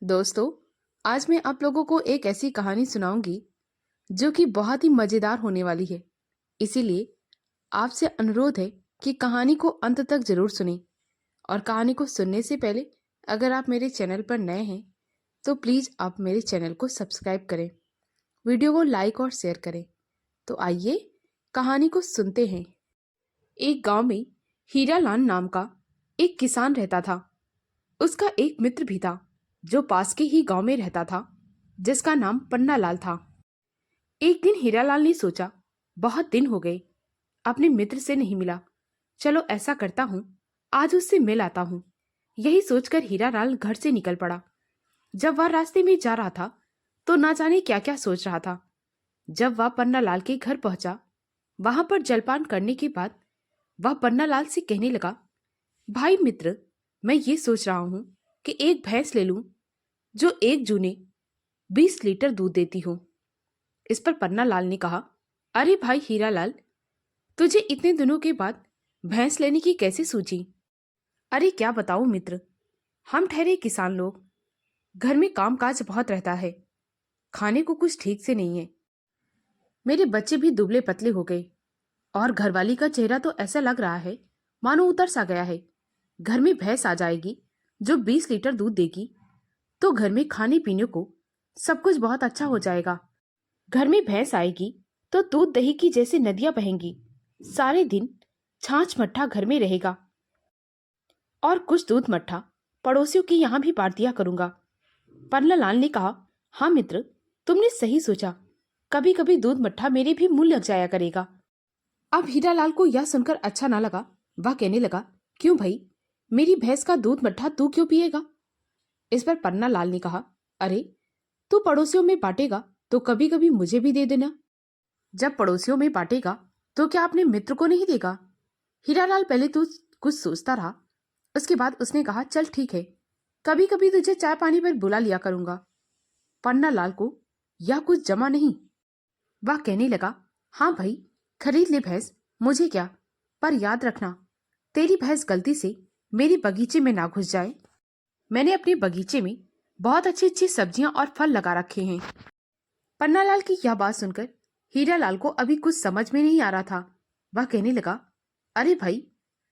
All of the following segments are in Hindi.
दोस्तों, आज मैं आप लोगों को एक ऐसी कहानी सुनाऊंगी जो कि बहुत ही मजेदार होने वाली है। इसीलिए आपसे अनुरोध है कि कहानी को अंत तक जरूर सुनें। और कहानी को सुनने से पहले अगर आप मेरे चैनल पर नए हैं तो प्लीज आप मेरे चैनल को सब्सक्राइब करें, वीडियो को लाइक और शेयर करें। तो आइए कहानी को सुनते हैं। एक गांव में हीरालाल नाम का एक किसान रहता था। उसका एक मित्र भी था जो पास के ही गांव में रहता था, जिसका नाम पन्नालाल था। एक दिन हीरालाल ने सोचा, बहुत दिन हो गए अपने मित्र से नहीं मिला, चलो ऐसा करता हूँ आज उससे मिल आता हूँ। यही सोचकर हीरालाल घर से निकल पड़ा। जब वह रास्ते में जा रहा था तो ना जाने क्या क्या सोच रहा था। जब वह पन्नालाल के घर पहुंचा, वहां पर जलपान करने के बाद वह पन्नालाल से कहने लगा, भाई मित्र, मैं ये सोच रहा हूँ कि एक भैंस ले लूं जो एक जूने 20 लीटर दूध देती हो। इस पर पन्नालाल ने कहा, अरे भाई हीरालाल, तुझे इतने दिनों के बाद भैंस लेने की कैसे सूझी? अरे क्या बताऊं मित्र, हम ठहरे किसान लोग, घर में कामकाज बहुत रहता है, खाने को कुछ ठीक से नहीं है। मेरे बच्चे भी दुबले पतले हो गए और घरवाली का चेहरा तो ऐसा लग रहा है मानो उतर सा गया है। घर में भैंस आ जाएगी जो 20 लीटर दूध देगी तो घर में खाने पीने को सब कुछ बहुत अच्छा हो जाएगा। घर में भैंस आएगी तो दूध दही की जैसे नदियां बहेंगी। सारे दिन छाछ मट्ठा घर में रहेगा और कुछ दूध मट्ठा पड़ोसियों के यहाँ भी बांट दिया करूंगा। पन्नालाल ने कहा, हाँ मित्र, तुमने सही सोचा, कभी कभी दूध मट्ठा मेरे भी मुंह लग जाया करेगा। अब हीरालाल को यह सुनकर अच्छा ना लगा। वह कहने लगा, क्यों भाई, मेरी भैंस का दूध मट्ठा तू क्यों पिएगा? इस पर पन्नालाल ने कहा, अरे तू पड़ोसियों में बांटेगा तो कभी कभी मुझे भी दे देना। जब पड़ोसियों में बांटेगा तो क्या अपने मित्र को नहीं देगा? हीरालाल पहले तो कुछ सोचता रहा, उसके बाद उसने कहा, चल ठीक है, कभी कभी तुझे चाय पानी पर बुला लिया करूंगा। पन्नालाल को यह कुछ जमा नहीं। वह कहने लगा, हाँ भाई, खरीद ले भैंस, मुझे क्या, पर याद रखना तेरी भैंस गलती से मेरे बगीचे में ना घुस जाए। मैंने अपने बगीचे में बहुत अच्छी अच्छी सब्जियां और फल लगा रखे हैं। पन्नालाल की यह बात सुनकर हीरालाल को अभी कुछ समझ में नहीं आ रहा था। वह कहने लगा, अरे भाई,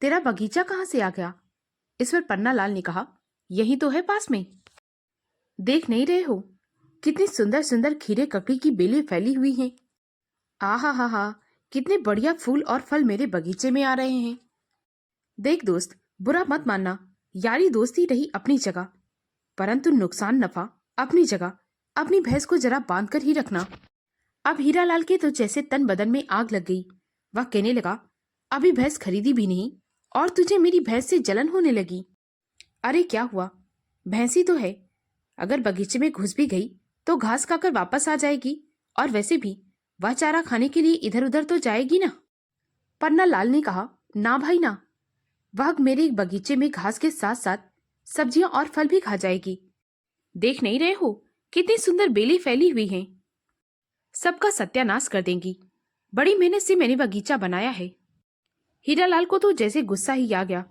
तेरा बगीचा कहाँ से आ गया? इस पर पन्नालाल ने कहा, यही तो है पास में, देख नहीं रहे हो कितनी सुंदर सुंदर खीरे ककड़ी की बेलें फैली हुई हैं। आहा हा हा, कितने बढ़िया फूल और फल मेरे बगीचे में आ रहे हैं। देख दोस्त, बुरा मत मानना, यारी दोस्ती रही अपनी जगह, परंतु नुकसान नफा अपनी जगह। अपनी भैंस को जरा बांध कर ही रखना। अब हीरालाल के तो जैसे तन बदन में आग लग गई। वह कहने लगा, अभी भैंस खरीदी भी नहीं और तुझे मेरी भैंस से जलन होने लगी। अरे क्या हुआ, भैंसी तो है, अगर बगीचे में घुस भी गई तो घास खाकर वापस आ जाएगी, और वैसे भी वह चारा खाने के लिए इधर उधर तो जाएगी ना। पन्नालाल ने कहा, ना भाई ना, वह मेरे बगीचे में घास के साथ साथ सब्जियां और फल भी खा जाएगी। देख नहीं रहे हो कितनी सुंदर बेली फैली हुई हैं, सबका सत्यानाश कर देंगी। बड़ी मेहनत से मैंने बगीचा बनाया है। हीरालाल को तो जैसे गुस्सा ही आ गया।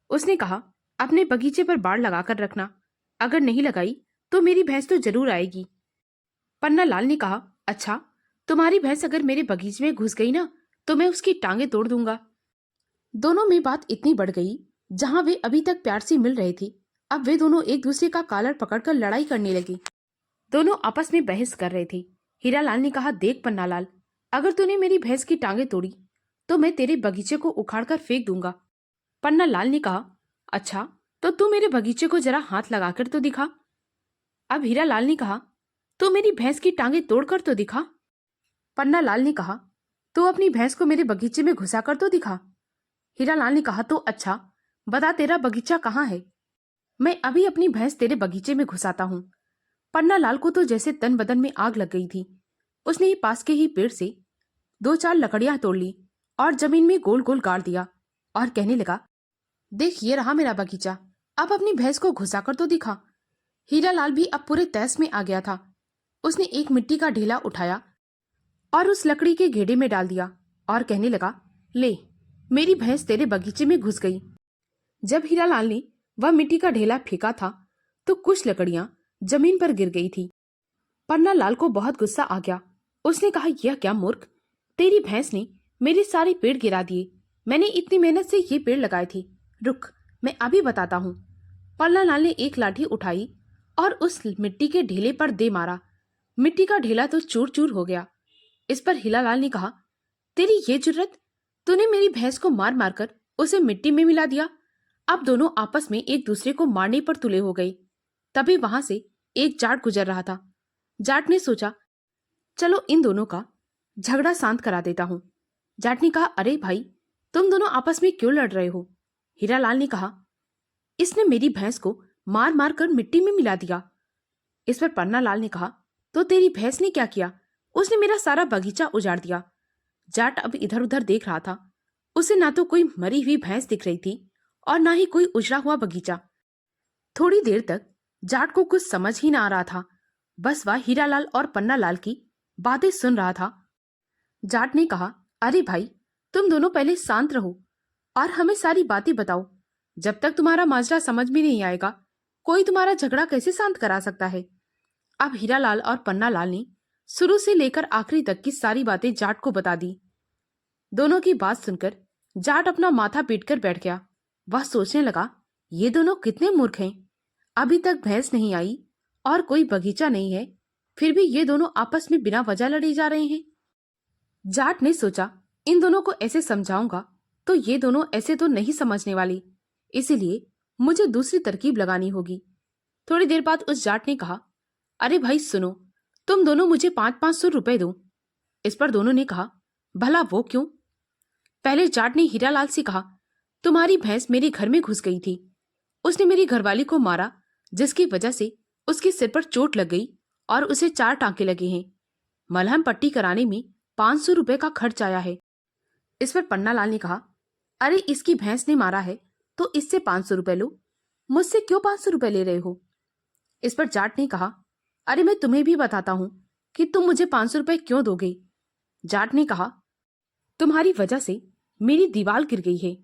उसने कहा, अपने बगीचे पर बाड़ लगाकर रखना, अगर नहीं लगाई तो मेरी भैंस तो जरूर आएगी। पन्नालाल ने कहा, अच्छा, तुम्हारी भैंस अगर मेरे बगीचे में घुस गई ना तो मैं उसकी टांगे तोड़ दूंगा। दोनों में बात इतनी बढ़ गई, जहां वे अभी तक प्यार से मिल रहे थे, अब वे दोनों एक दूसरे का कॉलर पकड़कर लड़ाई करने लगे। दोनों आपस में बहस कर रहे थे। हीरालाल ने कहा, देख पन्नालाल, अगर तूने मेरी भैंस की टांगे तोड़ी तो मैं तेरे बगीचे को उखाड़कर फेंक दूंगा। पन्नालाल ने कहा, अच्छा, तो तू मेरे बगीचे को जरा हाथ लगाकर तो दिखा। अब हीरालाल ने कहा, तू मेरी भैंस की टांगे तोड़कर तो दिखा। पन्नालाल ने कहा, तू अपनी भैंस को मेरे बगीचे में घुसाकर तो दिखा। हीरालाल ने कहा, तो अच्छा, बता तेरा बगीचा कहाँ है, मैं अभी अपनी भैंस तेरे बगीचे में घुसाता हूँ। पन्नालाल को तो जैसे तन बदन में आग लग गई थी। उसने ही पास के ही पेड़ से दो चार लकड़ियां तोड़ ली और जमीन में गोल गोल गाड़ दिया और कहने लगा, देख ये रहा मेरा बगीचा, अब अपनी भैंस को घुसाकर तो दिखा। हीरालाल भी अब पूरे तैस में आ गया था। उसने एक मिट्टी का ढेला उठाया और उस लकड़ी के घेड़े में डाल दिया और कहने लगा, ले, मेरी भैंस तेरे बगीचे में घुस गई। जब हीरालाल ने वह मिट्टी का ढेला फेंका था तो कुछ लकड़ियां जमीन पर गिर गई थी। पन्ना लाल को बहुत गुस्सा आ गया। उसने कहा, यह क्या मूर्ख, तेरी भैंस ने मेरे सारे पेड़ गिरा दिए। मैंने इतनी मेहनत से ये पेड़ लगाए थे। रुक, मैं अभी बताता हूँ। पन्ना लाल ने एक लाठी उठाई और उस मिट्टी के ढेले पर दे मारा। मिट्टी का ढेला तो चूर चूर हो गया। इस पर हीरालाल ने कहा, तेरी ये जुर्रत, तूने मेरी भैंस को मार मारकर उसे मिट्टी में मिला दिया। अब दोनों आपस में एक दूसरे को मारने पर तुले हो गए। तभी वहां से एक जाट गुजर रहा था। जाट ने सोचा, चलो इन दोनों का झगड़ा शांत करा देता हूं। जाट ने कहा, अरे भाई, तुम दोनों आपस में क्यों लड़ रहे हो? हीरालाल ने कहा, इसने मेरी भैंस को मार मार कर मिट्टी में मिला दिया। इस पर पन्ना लाल ने कहा, तो तेरी भैंस ने क्या किया? उसने मेरा सारा बगीचा उजाड़ दिया। जाट अब इधर उधर देख रहा था। उसे ना तो कोई मरी हुई भैंस दिख रही थी और ना ही कोई उजड़ा हुआ बगीचा। थोड़ी देर तक जाट को कुछ समझ ही ना आ रहा था। बस वह हीरालाल और पन्ना लाल की बातें सुन रहा था। जाट ने कहा, अरे भाई, तुम दोनों पहले शांत रहो और हमें सारी बातें बताओ। जब तक तुम्हारा माजरा समझ में नहीं आएगा, कोई तुम्हारा झगड़ा कैसे शांत करा सकता है? अब हीरालाल और पन्ना लाल ने शुरू से लेकर आखिरी तक की सारी बातें जाट को बता दी। दोनों की बात सुनकर जाट अपना माथा पीटकर बैठ गया। वह सोचने लगा, ये दोनों कितने मूर्ख हैं। अभी तक भैंस नहीं आई और कोई बगीचा नहीं है, फिर भी ये दोनों आपस में बिना वजह लड़े जा रहे हैं। जाट ने सोचा, इन दोनों को ऐसे समझाऊंगा तो ये दोनों ऐसे तो नहीं समझने वाली, इसीलिए मुझे दूसरी तरकीब लगानी होगी। थोड़ी देर बाद उस जाट ने कहा, अरे भाई सुनो, तुम दोनों मुझे 500-500 रुपए दो। इस पर दोनों ने कहा, भला वो क्यों? पहले जाट ने हीरालाल से कहा, तुम्हारी भैंस मेरे घर में घुस गई थी। उसने मेरी घरवाली को मारा, जिसकी वजह से उसके सिर पर चोट लग गई और उसे 4 टांके लगे हैं। मलहम पट्टी कराने में 500 रुपए का खर्च आया है। इस पर पन्ना लाल ने कहा, अरे इसकी भैंस ने मारा है तो इससे 500 रुपए लो, मुझसे क्यों 500 रुपए ले रहे हो? इस पर जाट ने कहा, अरे मैं तुम्हें भी बताता हूं कि तुम मुझे 500 रुपए क्यों दोगे। जाट ने कहा, तुम्हारी वजह से मेरी दीवार गिर गई है।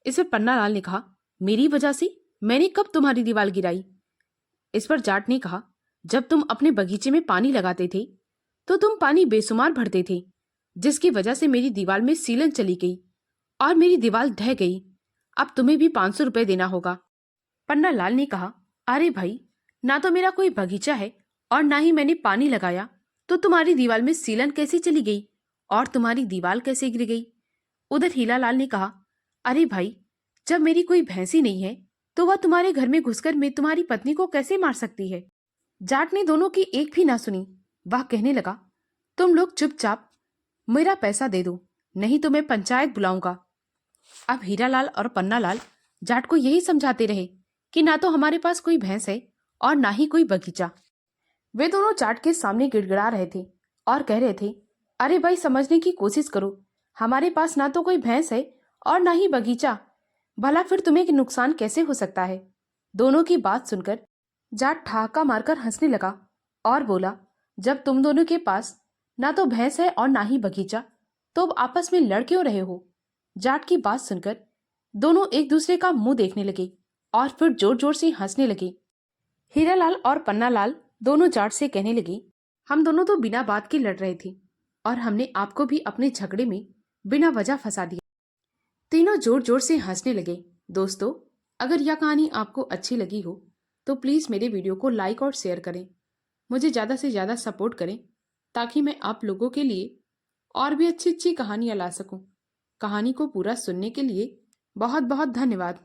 इस पर पन्ना लाल ने कहा, मेरी वजह से? मैंने कब तुम्हारी दीवार गिराई? इस पर जाट ने कहा, जब तुम अपने बगीचे में पानी लगाते थे तो तुम पानी बेसुमार भरते थे, जिसकी वजह से मेरी दीवार में सीलन चली गई और मेरी दीवार ढह गई। अब तुम्हें भी 500 रुपए देना होगा। पन्ना लाल ने कहा, अरे भाई, ना तो मेरा कोई बगीचा है और ना ही मैंने पानी लगाया, तो तुम्हारी दीवार में सीलन कैसे चली गई और तुम्हारी दीवार कैसे गिर गई? उधर हीरालाल ने कहा, अरे भाई, जब मेरी कोई भैंसी नहीं है तो वह तुम्हारे घर में घुसकर मैं तुम्हारी पत्नी को कैसे मार सकती है? जाट ने दोनों की एक भी ना सुनी। वह कहने लगा, तुम लोग चुपचाप मेरा पैसा दे दो, नहीं तो मैं पंचायत बुलाऊंगा। अब हीरालाल और पन्नालाल जाट को यही समझाते रहे कि ना तो हमारे पास कोई भैंस है और ना ही कोई बगीचा। वे दोनों जाट के सामने गिड़गिड़ा रहे थे और कह रहे थे, अरे भाई, समझने की कोशिश करो, हमारे पास ना तो कोई भैंस है और ना ही बगीचा, भला फिर तुम्हें नुकसान कैसे हो सकता है? दोनों की बात सुनकर जाट ठहाका मारकर हंसने लगा और बोला, जब तुम दोनों के पास ना तो भैंस है और ना ही बगीचा, तो अब आपस में लड़ क्यों रहे हो? जाट की बात सुनकर दोनों एक दूसरे का मुंह देखने लगे और फिर जोर जोर से हंसने लगे। हीरालाल और पन्नालाल दोनों जाट से कहने लगे, हम दोनों तो बिना बात के लड़ रहे थे और हमने आपको भी अपने झगड़े में बिना वजह फंसा दिया। तीनों जोर जोर से हंसने लगे। दोस्तों, अगर यह कहानी आपको अच्छी लगी हो तो प्लीज़ मेरे वीडियो को लाइक और शेयर करें। मुझे ज़्यादा से ज़्यादा सपोर्ट करें ताकि मैं आप लोगों के लिए और भी अच्छी अच्छी कहानियाँ ला सकूं। कहानी को पूरा सुनने के लिए बहुत बहुत धन्यवाद।